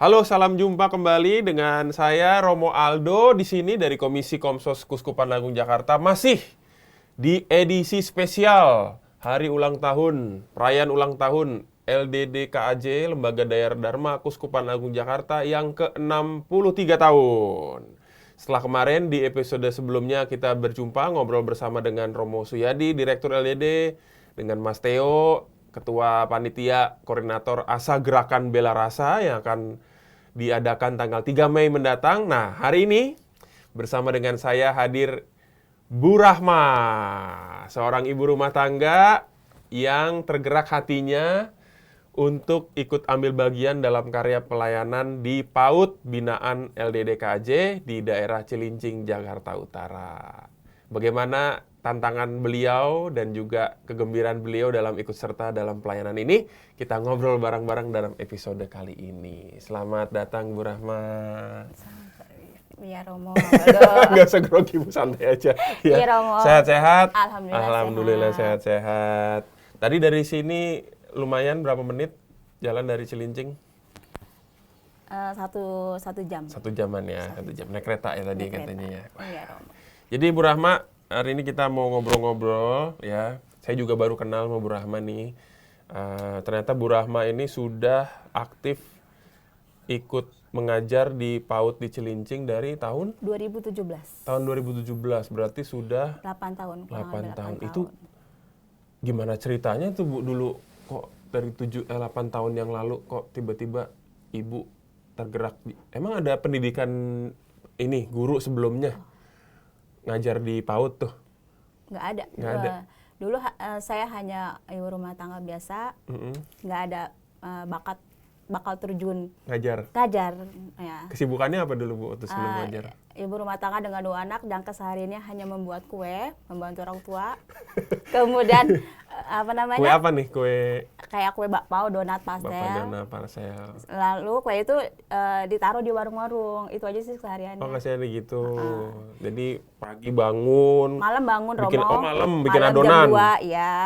Halo, salam jumpa kembali dengan saya Romo Aldo di sini dari Komisi Komsos Kuskupan Agung Jakarta, masih di edisi spesial Hari Ulang Tahun, perayaan ulang tahun LDDKAJ Lembaga Daerah Dharma Kuskupan Agung Jakarta yang ke-63 tahun. Setelah kemarin di episode sebelumnya kita berjumpa ngobrol bersama dengan Romo Suyadi, Direktur LDD, dengan Mas Theo, Ketua Panitia Koordinator ASA Gerakan Bela Rasa yang akan diadakan tanggal 3 Mei mendatang. Nah, hari ini bersama dengan saya hadir Bu Rahma, seorang ibu rumah tangga yang tergerak hatinya untuk ikut ambil bagian dalam karya pelayanan di PAUD binaan LDDKAJ di daerah Cilincing, Jakarta Utara. Bagaimana tantangan beliau dan juga kegembiraan beliau dalam ikut serta dalam pelayanan ini, kita ngobrol bareng-bareng dalam episode kali ini. Selamat datang Bu Rahma. Iya Romo. Nggak usah grogi Bu, santai aja. Ya. Iya Romo. Sehat-sehat? Alhamdulillah sehat-sehat. Tadi dari sini lumayan berapa menit jalan dari Cilincing? Satu jam. 1 jaman ya, 1 jam. Naik kereta ya tadi katanya ya. Iya Romo. Jadi Bu Rahma, hari ini kita mau ngobrol-ngobrol ya. Saya juga baru kenal sama Bu Rahma nih. Ternyata Bu Rahma ini sudah aktif ikut mengajar di PAUD di Cilincing dari tahun 2017. Tahun 2017, berarti sudah 8 tahun. 8 tahun. Itu gimana ceritanya tuh Bu, dulu kok dari 8 tahun yang lalu kok tiba-tiba Ibu tergerak? Emang ada pendidikan ini, guru sebelumnya? Ngajar di PAUD tuh? Nggak ada. Nggak ada. Dulu saya hanya ibu rumah tangga biasa, nggak ada bakal terjun Ngajar? ngajar. Ya. Kesibukannya apa dulu Bu waktu sebelum ngajar? Ibu rumah tangga dengan 2 anak dan kesehariannya hanya membuat kue, membantu orang tua. Kemudian apa namanya? Kue apa nih? Kue Kayak kue bakpao, donat, Bapak pastel. Dana Parcel. Lalu kue itu ditaruh di warung-warung. Itu aja sih sehariannya. Oh, kasihan gitu. Jadi pagi bangun, Malam bangun bikin, Romo. malam bikin Malam adonan. Jam 2, ya.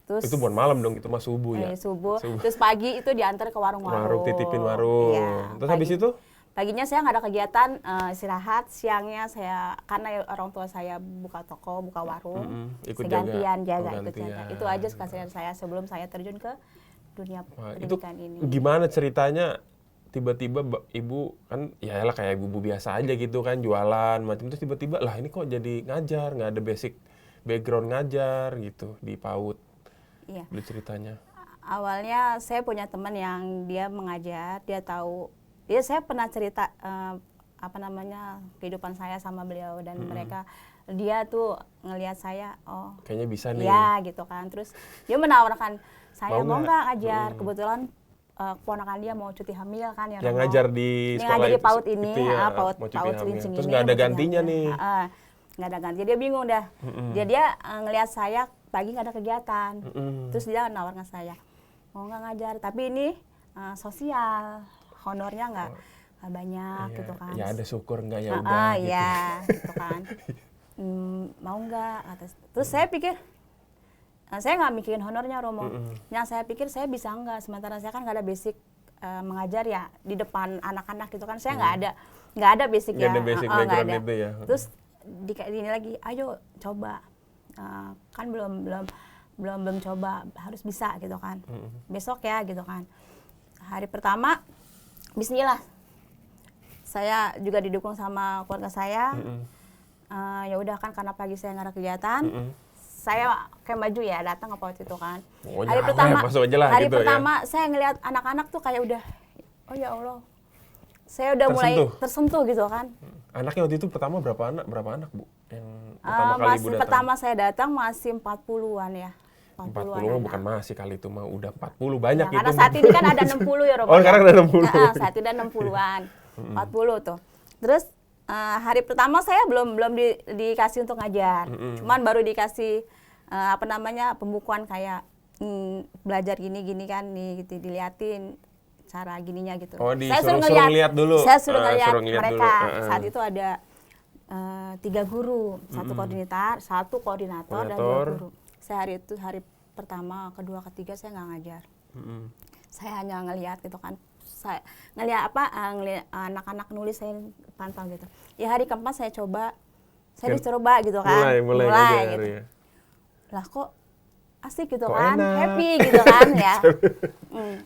Terus Itu bukan malam dong, itu mah subuh ya. subuh. Terus pagi itu diantar ke warung-warung. Warung, titipin warung. Iya, Terus habis itu? Paginya saya nggak ada kegiatan, istirahat. Siangnya saya, karena orang tua saya buka toko, buka warung. Ikut Segantian jaga. ikut jaga. Itu aja keseharian saya sebelum saya terjun ke dunia Itu pendidikan ini. gimana ceritanya? Tiba-tiba Ibu kan, ya elah kayak ibu biasa aja gitu kan, jualan macam, terus tiba-tiba lah ini kok jadi ngajar, nggak ada basic background ngajar gitu di PAUD. Iya. Dulu ceritanya. Awalnya saya punya teman yang dia mengajar, dia tahu. Ya saya pernah cerita kehidupan saya sama beliau dan mereka, dia tuh ngelihat saya, oh Kayaknya bisa nih. ya gitu kan. Terus dia menawarkan saya Mau mau nggak? nggak ngajar. Kebetulan keponakan dia mau cuti hamil kan ya. Yang Romo. ngajar di Yang sekolah ngajar di itu, PAUD ini, itu ya, PAUD mau cuti PAUD hamil. Cilincing Terus ini. nggak ada mau cuti gantinya hamil. nih. Nggak ada ganti. Dia bingung dah. Dia ngelihat saya pagi nggak ada kegiatan. Terus dia nawarkan saya, mau nggak ngajar? Tapi ini sosial, honornya nggak banyak gitu kan. Ya ada syukur nggak ya udah gitu. Iya, gitu kan. Mau nggak? Terus saya pikir, saya nggak mikirin honornya Romo. Yang saya pikir saya bisa nggak, sementara saya kan nggak ada basic mengajar ya di depan anak-anak gitu kan. Saya nggak ada basic Nggak ya. ada basic nggak background ada. itu ya. Terus ini lagi, ayo coba. Kan belum coba, harus bisa gitu kan. Besok ya gitu kan. Hari pertama, bismillah. Saya juga didukung sama keluarga saya. Ya udah kan, karena pagi saya nggak ada kegiatan. Saya kayak maju ya, datang ke PAUD itu kan. Hari pertama saya ngelihat anak-anak tuh kayak udah, oh ya Allah, saya udah mulai tersentuh gitu kan. Anaknya waktu itu pertama berapa anak Bu? Yang pertama saya datang masih 40-an ya. 40 bukan masih kali itu mah udah 40 banyak ya, gitu. Karena saat ini kan ada 60 ya Romo. Oh, sekarang ada 60. Saat ini ada 60-an. 40 tuh. Terus hari pertama saya belum dikasih untuk ngajar. Cuman baru dikasih pembukuan kayak belajar gini kan nih gitu, diliatin cara gininya gitu. Oh, saya suruh ngeliat dulu. Saya suruh ngeliat mereka. Dulu. Saat itu ada 3 guru, 1 koordinator dan 2 guru. Saya hari pertama, kedua, ketiga saya nggak ngajar. Saya hanya ngeliat gitu kan. saya ngeliat anak-anak nulis, saya pantau gitu. Ya hari keempat saya coba, saya disuruh gitu kan. Mulai ngajar, gitu. ya. Lah kok asik gitu Kok kan, enak. happy gitu kan ya.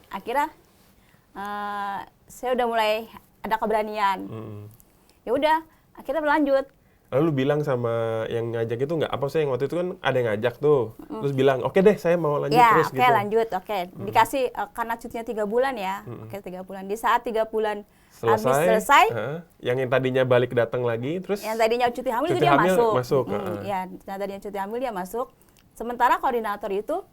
Akhirnya saya udah mulai ada keberanian. Ya udah, akhirnya berlanjut. Lalu lu bilang sama yang ngajak itu nggak? Apa sih yang waktu itu kan ada yang ngajak tuh, terus bilang oke deh saya mau lanjut Ya, terus oke, gitu. lanjut, oke. Dikasih karena cutinya 3 bulan ya, oke 3 bulan. Di saat 3 bulan habis selesai, yang tadinya balik datang lagi, terus yang tadinya cuti hamil itu cuti dia hamil masuk. masuk, Ya, yang tadinya cuti hamil dia masuk. Sementara koordinator itu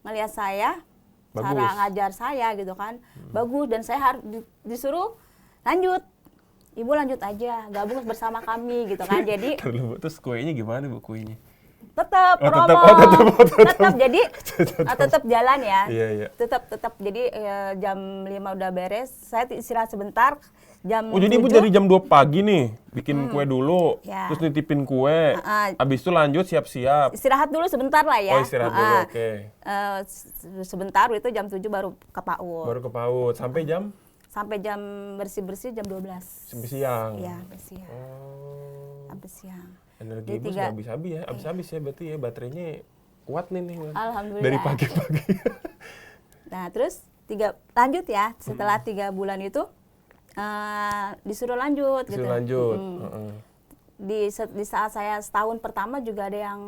ngelihat saya, Bagus. cara ngajar saya gitu kan, bagus, dan saya harus disuruh lanjut. Ibu lanjut aja, gabung bersama kami gitu kan. Jadi terus kuenya gimana Bu kuenya? tetap Oh, promo, tetap jadi tetap jalan ya. Iya. Tetap jadi jam 5 udah beres, saya istirahat sebentar. Jam Oh, jadi Ibu 7, dari jam 2 pagi nih bikin kue dulu, Ya. terus nitipin kue, habis itu lanjut siap-siap. istirahat dulu sebentar lah ya. Oh, istirahat dulu, oke. Sebentar itu jam 7 baru ke PAUD. Baru ke PAUD sampai jam Sampai jam bersih-bersih jam 12. sampai siang. Iya, siang. Oh. Sampai siang. Energi Jadi Ibu sudah habis-habis ya, habis-habis ya berarti ya baterainya kuat nih. Alhamdulillah. Dari pagi-pagi. Nah, terus lanjut ya. Setelah 3 bulan itu disuruh lanjut gitu. Disuruh lanjut. Di saat saya setahun pertama juga ada yang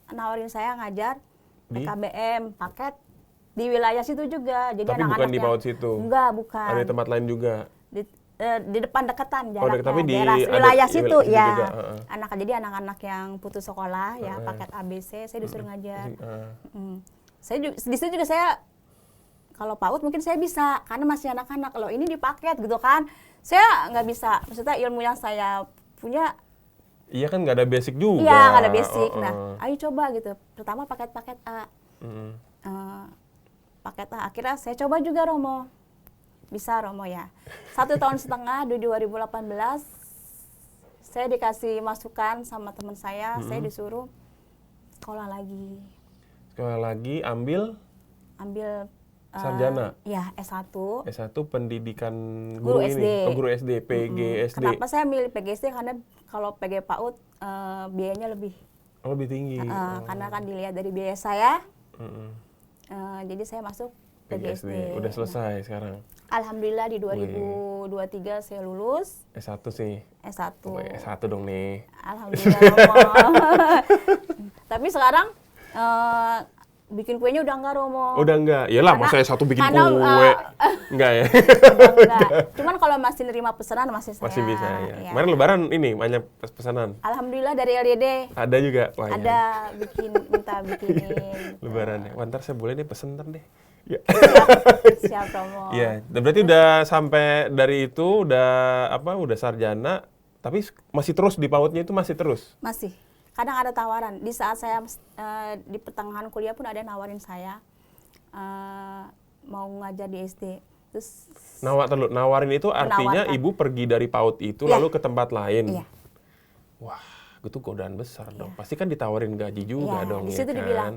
nawarin saya ngajar Di? PKBM paket di wilayah situ juga. Jadi Tapi anak-anak bukan di PAUD situ. Enggak, bukan. Ada di tempat lain juga. Di depan dekatan Oh, jaraknya, tapi di daerah ada wilayah di situ wilayah ya. juga, Jadi anak-anak yang putus sekolah ya, paket ABC saya disuruh ngajar. Saya juga, di situ juga saya kalau PAUD mungkin saya bisa karena masih anak-anak. Loh, ini di paket gitu kan. Saya nggak bisa. Maksudnya ilmu yang saya punya, Iya kan nggak ada basic juga. iya nggak ada basic. Nah, ayo coba gitu. Pertama paket-paket A. Paket A. Akhirnya saya coba juga Romo. Bisa Romo ya. 1,5 tahun di 2018 saya dikasih masukan sama teman saya disuruh sekolah lagi. Sekolah lagi ambil sarjana. Ya, S1. S1 pendidikan Guru ini. SD. Oh, guru SD, PGSD. Kenapa saya milih PGSD? Karena kalau PG PAUD biayanya lebih. Oh, lebih tinggi. Karena kan dilihat dari biaya saya. Jadi saya masuk PGSD. Udah selesai sekarang. Alhamdulillah di 2023 saya lulus S1 sih. S1. Oh, S1 dong nih. Alhamdulillah. Tapi sekarang bikin kuenya udah enggak Romo. Udah enggak? Iyalah, masa S1 bikin karena, kue. Enggak ya? Enggak. Cuman kalau masih nerima pesanan masih saya. Masih bisa ya. Ya. Kemarin lebaran ini banyak pesanan. Alhamdulillah dari LDD. Ada juga. Wah, ya. Ada minta bikinin. Lebaran ya. Wah, ntar saya boleh nih pesen ntar deh. Ya. Siap Romo. Iya, berarti udah sampai dari itu udah sarjana, tapi masih terus di PAUD-nya itu masih terus. Masih. Kadang ada tawaran. Di saat saya di pertengahan kuliah pun ada yang nawarin saya mau ngajar di SD. Terus Nawarin itu artinya menawarkan. Ibu pergi dari PAUD itu Iya. lalu ke tempat lain. Iya. Wah, itu godaan besar dong. Pasti kan ditawarin gaji juga Iya, dong di ya situ kan. dibilang,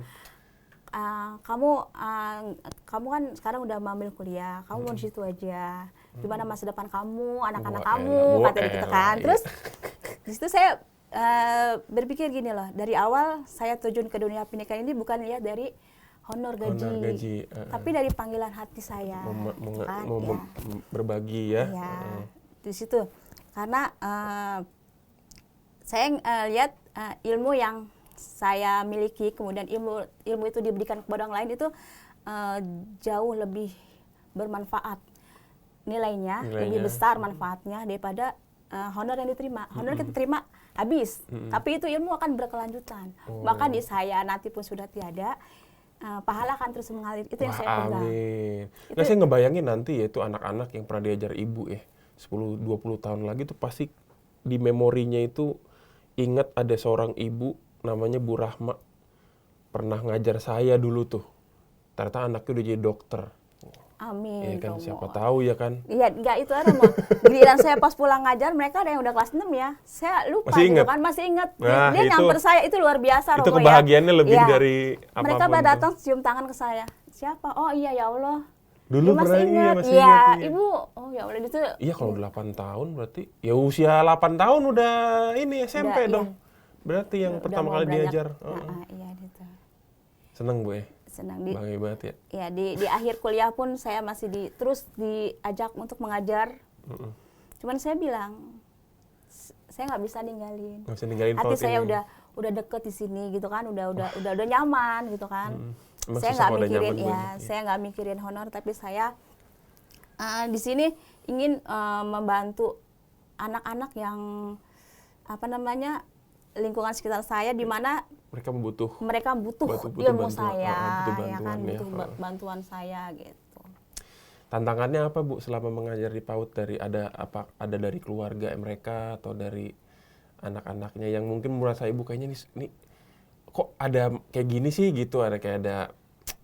kamu kan sekarang udah ambil kuliah, kamu mau di situ aja. Gimana masa depan kamu, anak-anak kamu, katanya gitu kan. Iya. Terus di situ saya berpikir gini loh, dari awal saya terjun ke dunia pendidikan ini bukan lihat dari honor gaji, tapi dari panggilan hati saya. Mau berbagi ya. Iya, di situ. Karena saya lihat ilmu yang saya miliki, kemudian ilmu itu diberikan kepada orang lain itu jauh lebih bermanfaat nilainya, lebih besar manfaatnya daripada honor yang diterima. Honor kita terima habis, tapi itu ilmu akan berkelanjutan. Bahkan di saya nanti pun sudah tiada, pahala akan terus mengalir. Itu yang saya pegang. Amin. Nah, saya ngebayangin nanti ya itu anak-anak yang pernah diajar ibu ya 10-20 tahun lagi tuh pasti di memorinya itu ingat ada seorang ibu namanya Bu Rahma pernah ngajar saya dulu tuh. Ternyata anaknya udah jadi dokter. Amin. Iya kan, Romo. siapa tahu ya kan. Iya, enggak itu ada Romo. Giliran saya pas pulang ngajar, mereka ada yang udah kelas 6 ya. Saya lupa Masih gitu ingat? kan, masih ingat. Nah, Dia itu- nyamper saya, itu luar biasa Romo Itu ya. kebahagiaannya lebih Iya. dari apapun. Mereka pada tuh. datang cium tangan ke saya. Siapa? Oh iya ya Allah. Dulu Dia masih pernah, iya ingat, masih iya, ingat. Iya. ibu, oh ya udah itu, Iya kalau 8 tahun berarti ya usia 8 tahun udah ini SMP Udah, dong. Berarti yang udah pertama mau kali beranjak. diajar. Iya gitu. Seneng Bu ya. Senang Bangga banget ya. ya di akhir kuliah pun saya masih terus diajak untuk mengajar. Cuman saya bilang saya nggak bisa ninggalin. Nggak bisa ninggalin Hati PAUD saya ini. udah deket di sini gitu kan, udah nyaman gitu kan. Emang Saya susah nggak kalau udah mikirin nyaman, Bu, ya, ya. saya nggak mikirin honor, tapi saya di sini ingin membantu anak-anak yang apa namanya lingkungan sekitar saya di mana Mereka butuh mereka butuh butuh ilmu bantuan, saya, butuh ya kan, bantuan ya. butuh bantuan saya gitu. tantangannya apa Bu selama mengajar di PAUD, dari ada dari keluarga mereka atau dari anak-anaknya yang mungkin merasa Ibu kayaknya nih kok ada kayak gini sih gitu, ada kayak ada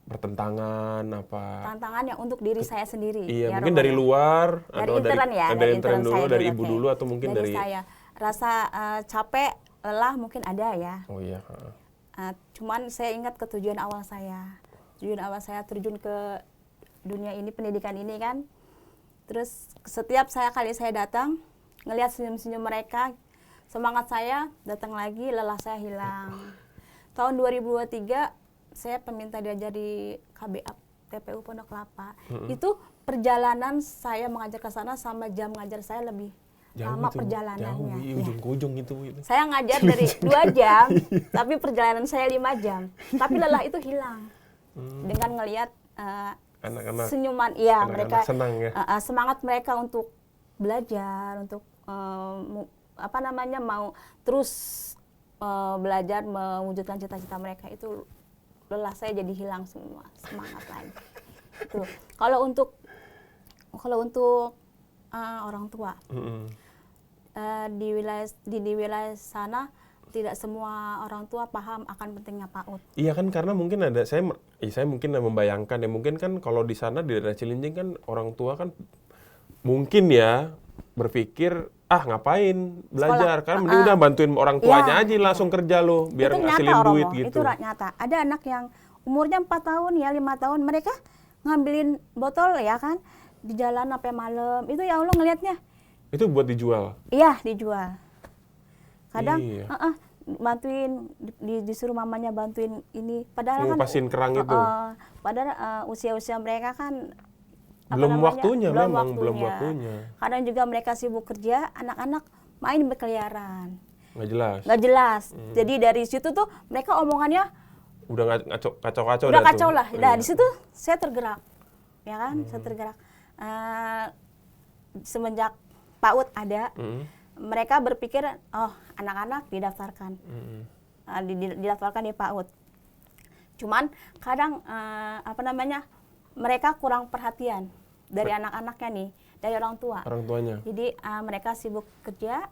pertentangan apa? Tantangannya untuk diri saya sendiri. Iya, ya, mungkin Romo, dari ya. luar Dari atau intern ya, dari intern dulu, saya dari juga Ibu kayak- dulu atau mungkin dari saya. Rasa capek, lelah mungkin ada ya. Oh iya, Cuman saya ingat ke tujuan awal saya. Tujuan awal saya terjun ke dunia ini, pendidikan ini kan. Terus setiap kali saya datang, ngelihat senyum-senyum mereka, semangat saya datang lagi, lelah saya hilang. Tahun 2023 saya peminta diajar di KBA TPU Pondok Kelapa. Itu perjalanan saya mengajar ke sana sama jam ngajar saya lebih lama itu, perjalanannya. jauh, iya, Ya. ujung ke ujung itu Bu. Saya ngajar dari 2 jam, tapi perjalanan saya 5 jam. Tapi lelah itu hilang dengan ngelihat Anak-anak, senyuman, iya anak-anak mereka senang ya. semangat mereka untuk belajar, untuk apa namanya mau terus belajar mewujudkan cita-cita mereka, itu lelah saya jadi hilang semua, semangat lagi. Tuh. Kalau untuk orang tua di wilayah sana tidak semua orang tua paham akan pentingnya PAUD. Iya kan, karena mungkin ada saya mungkin membayangkan ya, mungkin kan kalau di sana di daerah Cilincing kan orang tua kan mungkin ya berpikir ngapain belajar, kan mending udah bantuin orang tuanya aja langsung kerja loh biar Itu ngasilin nyata, duit Romo. gitu. Itu nyata. Ada anak yang umurnya 4 tahun ya 5 tahun, mereka ngambilin botol ya kan di jalan sampai malam. Itu ya Allah ngelihatnya. Itu buat dijual. Iya, dijual. Kadang Iya. bantuin disuruh mamanya bantuin ini, padahal kan Ngupasin kerang itu. padahal usia-usia mereka kan Belum waktunya, belum memang belum waktunya. Kadang juga mereka sibuk kerja, anak-anak main berkeliaran. Nggak jelas. Nggak jelas. Jadi dari situ tuh mereka omongannya Udah kacau-kacau udah dah kacau tuh. lah. Oh, Nah, iya. di situ saya tergerak. Ya kan? Saya tergerak. Semenjak PAUD ada, mereka berpikir, oh, anak-anak didaftarkan. Didaftarkan di PAUD. Cuman kadang mereka kurang perhatian dari anak-anaknya nih, dari orang tua. Orang tuanya. Jadi mereka sibuk kerja,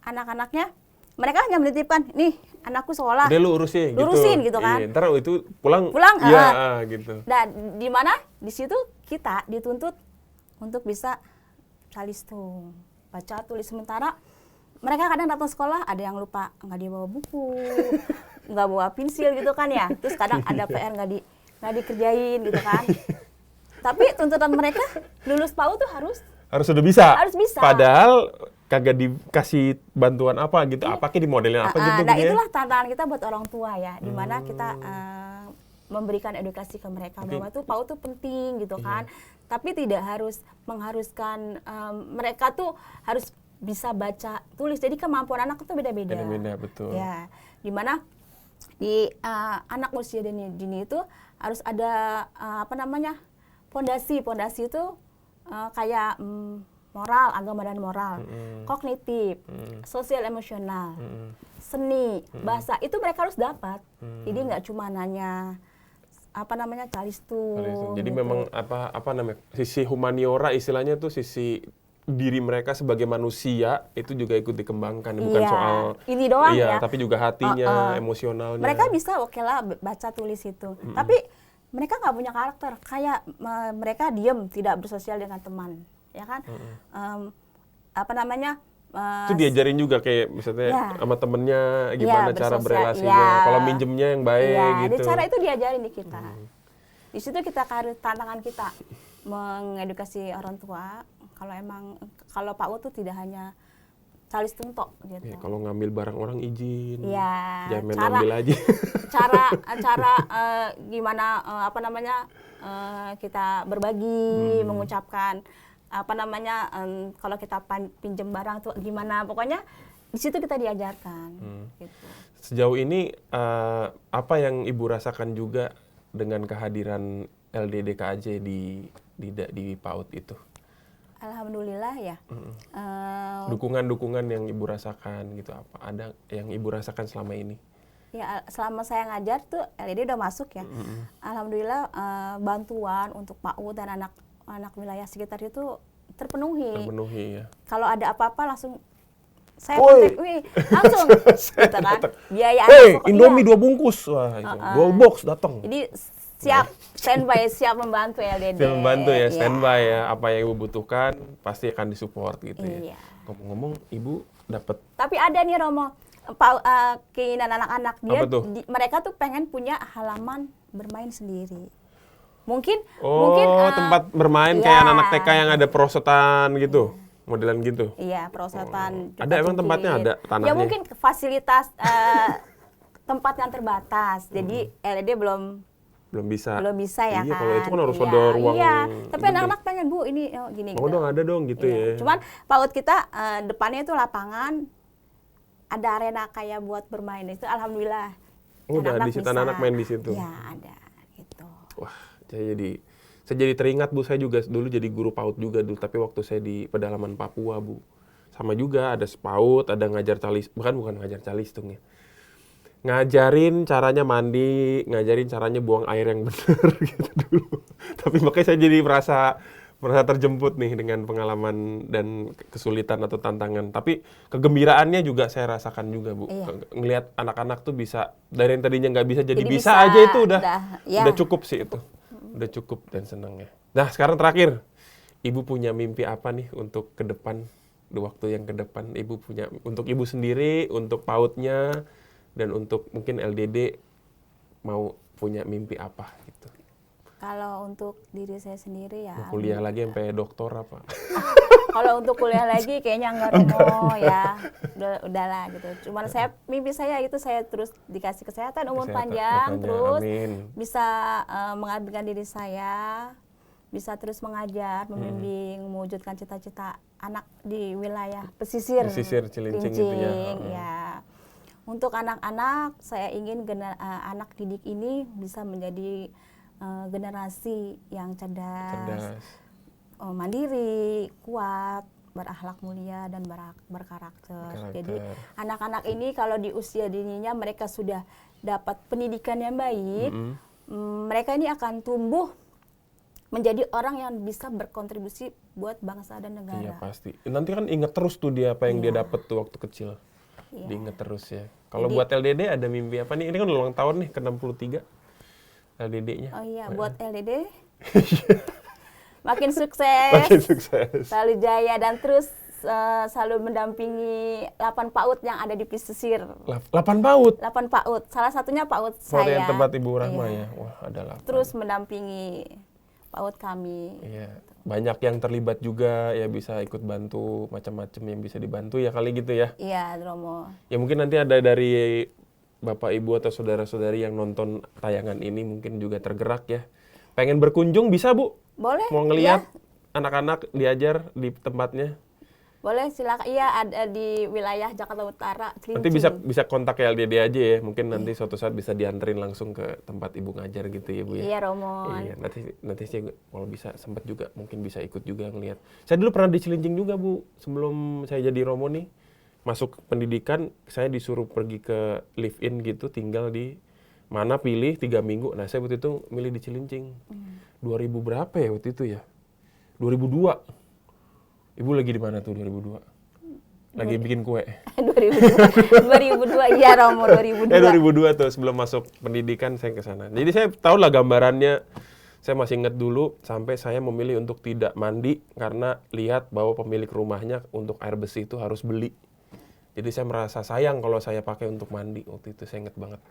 anak-anaknya mereka hanya menitipkan, nih anakku sekolah. Udah lu urusin gitu kan. Iya, ntar itu pulang. Pulang, Iya, gitu. Nah, di mana? Di situ kita dituntut untuk bisa calistung, baca tulis. Sementara mereka kadang datang sekolah ada yang lupa, nggak dibawa buku, nggak bawa pensil gitu kan ya. Terus kadang ada PR nggak dikerjain gitu kan. Tapi tuntutan mereka lulus PAUD tuh harus Harus bisa. Harus bisa. Padahal kagak dikasih bantuan apa gitu. Apakah di modelin apa gitu. nah Bu, ya? itulah tantangan kita buat orang tua ya, di mana kita memberikan edukasi ke mereka bahwa tuh PAUD tuh penting gitu kan. Tapi tidak harus mengharuskan mereka tuh harus bisa baca tulis. Jadi kemampuan anak itu beda-beda. Beda-beda, betul. Ya, di mana di anak usia dini itu harus ada fondasi itu kayak moral, agama dan moral, kognitif, sosial emosional, seni, bahasa, itu mereka harus dapat. Jadi nggak cuma nanya calistung. Jadi gitu. memang sisi humaniora istilahnya tuh sisi diri mereka sebagai manusia itu juga ikut dikembangkan, bukan Iya, soal ini doang ya. tapi juga hatinya, emosionalnya. Mereka bisa oke lah baca tulis itu, tapi mereka nggak punya karakter. Kayak mereka diem, tidak bersosial dengan teman, ya kan? Itu diajarin juga kayak misalnya sama temennya gimana cara bersosial, berelasinya. Kalau minjemnya yang baik Iya, gitu. cara itu diajarin di kita. Di situ kita tantangan kita mengedukasi orang tua kalau PAUD tuh tidak hanya calis tungtok gitu. Ya, kalau ngambil barang orang izin, Ya, jangan main ambil aja. cara gimana kita berbagi, mengucapkan kalau kita pinjem barang tuh gimana, pokoknya di situ kita diajarkan. Gitu. Sejauh ini apa yang Ibu rasakan juga dengan kehadiran LDDKJ di PAUD itu? Alhamdulillah ya. Dukungan-dukungan yang Ibu rasakan gitu, apa ada yang Ibu rasakan selama ini? Ya, selama saya ngajar tuh LED udah masuk ya. Alhamdulillah bantuan untuk PAUD dan anak wilayah sekitar itu terpenuhi. Terpenuhi ya. Kalau ada apa-apa langsung saya Woi. kontak, langsung gitu kan. Biaya Indomie 2 bungkus, wah itu. 2 box datang. Jadi siap standby, siap membantu LDD. Siap membantu ya, Iya. standby ya. Apa yang Ibu butuhkan pasti akan disupport gitu ya. Iya. Ngomong-ngomong, Ibu dapat Tapi ada nih Romo, keinginan anak-anak dia, Apa tuh? mereka tuh pengen punya halaman bermain sendiri. Mungkin tempat bermain iya. kayak anak TK yang ada perosotan gitu, modelan gitu. Iya, perosotan. Ada emang tempatnya ada tanahnya? Ya mungkin fasilitas tempat yang terbatas. Jadi LED belum Belum bisa ya iya, kan. kalau itu kan harus Iya, ada ruang. Iya, tapi gede. anak-anak pengen Bu ini gini Mau gitu. dong, ada dong gitu ya. Iya. Cuman PAUD kita depannya itu lapangan, ada arena kayak buat bermain itu, alhamdulillah. Udah di situ bisa. anak-anak main di situ. Iya, ada gitu. Wah, saya jadi teringat Bu, saya juga dulu jadi guru PAUD juga dulu, tapi waktu saya di pedalaman Papua Bu. Sama juga ada PAUD, ada ngajar calis, bukan ngajar calistung ya. Ngajarin caranya mandi, ngajarin caranya buang air yang benar gitu dulu. Tapi makanya saya jadi merasa terjemput nih dengan pengalaman dan kesulitan atau tantangan. Tapi kegembiraannya juga saya rasakan juga Bu. Iya. Ngelihat anak-anak tuh bisa, dari yang tadinya nggak bisa jadi Jadi bisa bisa, aja itu udah ya. cukup sih itu. Udah cukup dan senang ya. Nah sekarang terakhir, Ibu punya mimpi apa nih untuk ke depan, di waktu yang ke depan? Ibu punya, untuk Ibu sendiri, untuk PAUD-nya, dan untuk mungkin LDD mau punya mimpi apa gitu? Kalau untuk diri saya sendiri ya. Mau kuliah lagi sampai doktor apa? Kalau untuk kuliah lagi kayaknya enggak Romo ya. Udahlah gitu. Cuman mimpi saya itu saya terus dikasih kesehatan, umur panjang, terus amin. bisa mengabdikan diri saya, bisa terus mengajar, membimbing, mewujudkan cita-cita anak di wilayah pesisir. Pesisir Cilincing itu ya. Ya. Untuk anak-anak, saya ingin anak didik ini bisa menjadi generasi yang cerdas. Mandiri, kuat, berakhlak mulia dan berkarakter. Jadi anak-anak ini kalau di usia dininya mereka sudah dapat pendidikan yang baik, mereka ini akan tumbuh menjadi orang yang bisa berkontribusi buat bangsa dan negara. Iya pasti. Nanti kan inget terus tuh dia apa yang dia Iya. dapat tuh waktu kecil. Iya. Diinget terus ya. Kalau Jadi- buat LDD ada mimpi apa nih? Ini kan ulang tahun nih ke-63 LDD-nya. Oh iya, buat LDD makin sukses, Makin sukses. selalu jaya dan terus selalu mendampingi 8 PAUD yang ada di pesisir. 8 PAUD. 8 PAUD, salah satunya PAUD PAUD saya. yang tempat Ibu Rahma Iya. ya. Wah, ada 8. Terus mendampingi PAUD kami. Iya. Banyak yang terlibat juga ya, bisa ikut bantu macam-macam yang bisa dibantu ya kali gitu ya. Iya, Romo. Ya mungkin nanti ada dari Bapak Ibu atau saudara-saudari yang nonton tayangan ini mungkin juga tergerak ya. Pengen berkunjung bisa Bu? Boleh? Mau ngelihat Iya, anak-anak diajar di tempatnya? boleh, silakan. Iya, ada di wilayah Jakarta Utara, Cilincing. Nanti bisa kontak LDD aja ya. Mungkin nanti suatu saat bisa dianterin langsung ke tempat Ibu ngajar gitu ya Bu ya. Iya, Romo. Iya, nanti sih kalau bisa sempat juga mungkin bisa ikut juga ngelihat. Saya dulu pernah di Cilincing juga Bu, sebelum saya jadi Romo nih. Masuk pendidikan, saya disuruh pergi ke live in gitu, tinggal di mana pilih 3 minggu. Nah, saya waktu itu milih di Cilincing. 2000 berapa ya waktu itu ya? 2002. Ibu lagi di mana tuh 2002? Lagi bikin kue. 2002, iya Romo, 2002. 2002 tuh sebelum masuk pendidikan saya ke sana. Jadi saya tahu lah gambarannya. Saya masih ingat dulu sampai saya memilih untuk tidak mandi karena lihat bahwa pemilik rumahnya untuk air bersih itu harus beli. Jadi saya merasa sayang kalau saya pakai untuk mandi waktu itu, saya ingat banget.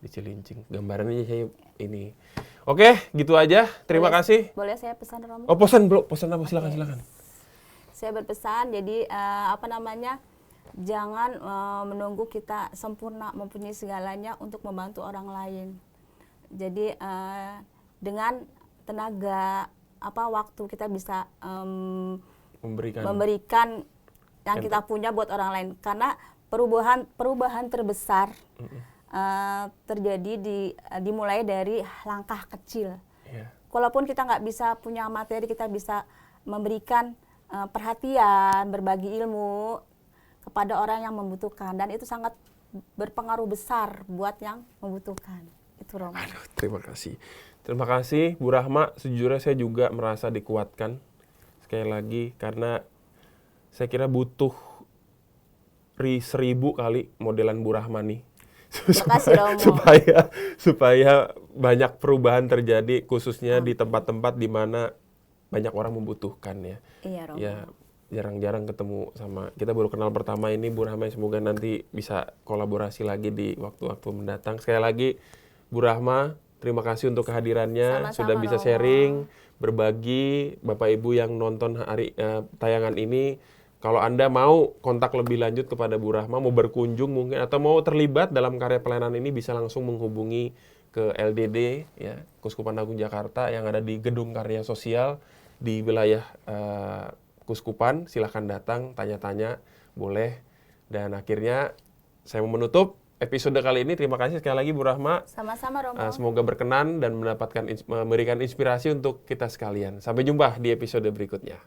di Cilincing. Gambarannya saya ini. Oke, gitu aja. Terima kasih. Boleh saya pesan, Romo? Oh, pesan bro, pesan apa? Silakan. Saya berpesan, jadi jangan menunggu kita sempurna mempunyai segalanya untuk membantu orang lain. Jadi dengan tenaga waktu kita bisa memberikan yang kita punya buat orang lain. Karena perubahan terbesar terjadi dimulai dari langkah kecil. Yeah. Walaupun kita nggak bisa punya materi, kita bisa memberikan perhatian, berbagi ilmu kepada orang yang membutuhkan, dan itu sangat berpengaruh besar buat yang membutuhkan. Itu, Romo. Aduh, terima kasih Bu Rahma. Sejujurnya saya juga merasa dikuatkan sekali lagi, karena saya kira butuh 1000 kali modelan Bu Rahma nih. supaya banyak perubahan terjadi, khususnya di tempat-tempat di mana banyak orang membutuhkan ya. Iya, Romo. Ya, jarang-jarang ketemu sama, kita baru kenal pertama ini Bu Rahma, semoga nanti bisa kolaborasi lagi di waktu-waktu mendatang. Sekali lagi Bu Rahma, terima kasih untuk kehadirannya. Sama-sama, sudah bisa Romo. sharing, berbagi. Bapak Ibu yang nonton tayangan ini, kalau Anda mau kontak lebih lanjut kepada Bu Rahma, mau berkunjung mungkin, atau mau terlibat dalam karya pelayanan ini, bisa langsung menghubungi ke LDD, ya, Kuskupan Agung Jakarta, yang ada di Gedung Karya Sosial di wilayah Kuskupan. Silahkan datang, tanya-tanya, boleh. Dan akhirnya saya mau menutup episode kali ini. Terima kasih sekali lagi Bu Rahma. Sama-sama, Romo. Semoga berkenan dan memberikan inspirasi untuk kita sekalian. Sampai jumpa di episode berikutnya.